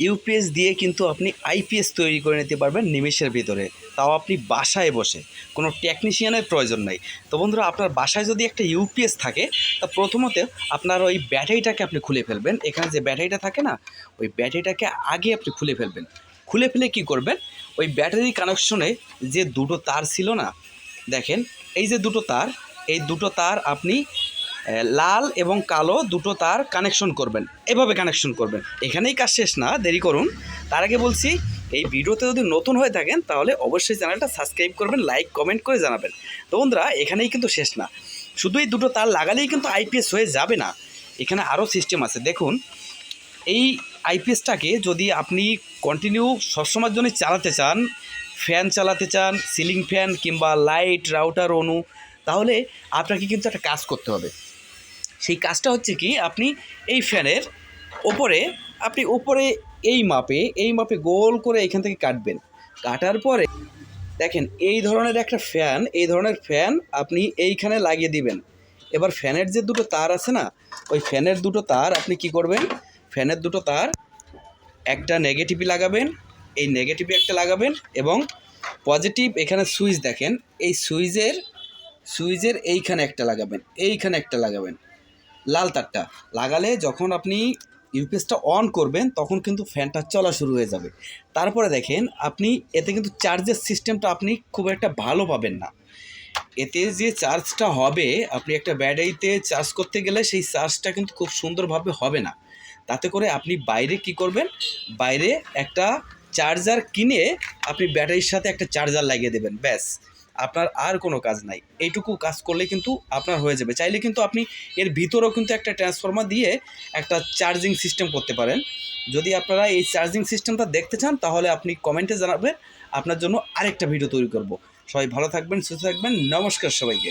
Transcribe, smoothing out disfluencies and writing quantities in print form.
UPS দিয়ে কিন্তু আপনি আইপিএস তৈরি করে নিতে পারবেন নিমেষের ভিতরে, তাও আপনি বাসায় বসে, কোনো টেকনিশিয়ানের প্রয়োজন নেই। তো বন্ধুরা, আপনার বাসায় যদি একটা ইউপিএস থাকে, তা প্রথমত আপনার ওই ব্যাটারিটাকে আপনি খুলে ফেলবেন। এখানে যে ব্যাটারিটা থাকে না, ওই ব্যাটারিটাকে আগে আপনি খুলে ফেলবেন। খুলে ফেলে কি করবেন, ওই ব্যাটারি কানেকশনে যে দুটো তার ছিল না, দেখেন এই যে দুটো তার, এই দুটো তার আপনি লাল এবং কালো দুটো তার কানেকশন করবেন। এভাবে কানেকশন করবেন। এখানেই কাজ শেষ না, দেরি করুন। তার আগে বলছি, এই ভিডিওতে যদি নতুন হয়ে থাকেন তাহলে অবশ্যই চ্যানেলটা সাবস্ক্রাইব করবেন, লাইক কমেন্ট করে জানাবেন। তো বন্ধুরা, এখানেই কিন্তু শেষ না, শুধু এই দুটো তার লাগালেই কিন্তু আইপিএস হয়ে যাবে না। এখানে আরও সিস্টেম আছে। দেখুন, এই আইপিএসটাকে যদি আপনি কন্টিনিউ সবসময়ের জন্য চালাতে চান, ফ্যান চালাতে চান, সিলিং ফ্যান কিংবা লাইট রাউটার অনু, তাহলে আপনাকে কিন্তু একটা কাজ করতে হবে। সেই কাজটা হচ্ছে কি, আপনি এই ফ্যানের ওপরে এই মাপে গোল করে এখান থেকে কাটবেন। কাটার পরে দেখেন এই ধরনের একটা ফ্যান, এই ধরনের ফ্যান আপনি এইখানে লাগিয়ে দিবেন। এবার ফ্যানের যে দুটো তার আছে না, ওই ফ্যানের দুটো তার আপনি কি করবেন, ফ্যানের দুটো তার একটা নেগেটিভে লাগাবেন, এই নেগেটিভে একটা লাগাবেন, এবং পজিটিভ এখানে সুইচ দেখেন, এই সুইচের এইখানে একটা লাগাবেন, এইখানে একটা লাগাবেন। লাল তারটা লাগালে যখন আপনি ইউপিএসটা অন করবেন তখন কিন্তু ফ্যানটা চলা শুরু হয়ে যাবে। তারপরে দেখেন আপনি এতে কিন্তু চার্জের সিস্টেমটা আপনি খুব একটা ভালো পাবেন না। এতে যে চার্জটা হবে, আপনি একটা ব্যাটারিতে চার্জ করতে গেলে সেই চার্জটা কিন্তু খুব সুন্দরভাবে হবে না। তাতে করে আপনি বাইরে কি করবেন, বাইরে একটা চার্জার কিনে আপনি ব্যাটারির সাথে একটা চার্জার লাগিয়ে দেবেন, ব্যাস। আপনার আর কোনো কাজ নাই। এইটুকু কাজ করলে কিন্তু আপনার হয়ে যাবে। চাইলে কিন্তু আপনি এর ভিতরেও কিন্তু একটা ট্রান্সফর্মার দিয়ে একটা চার্জিং সিস্টেম করতে পারেন। যদি আপনারা এই চার্জিং সিস্টেমটা দেখতে চান তাহলে আপনি কমেন্টে জানাবেন, আপনার জন্য আরেকটা ভিডিও তৈরি করব। সবাই ভালো থাকবেন, সুস্থ থাকবেন। নমস্কার সবাইকে।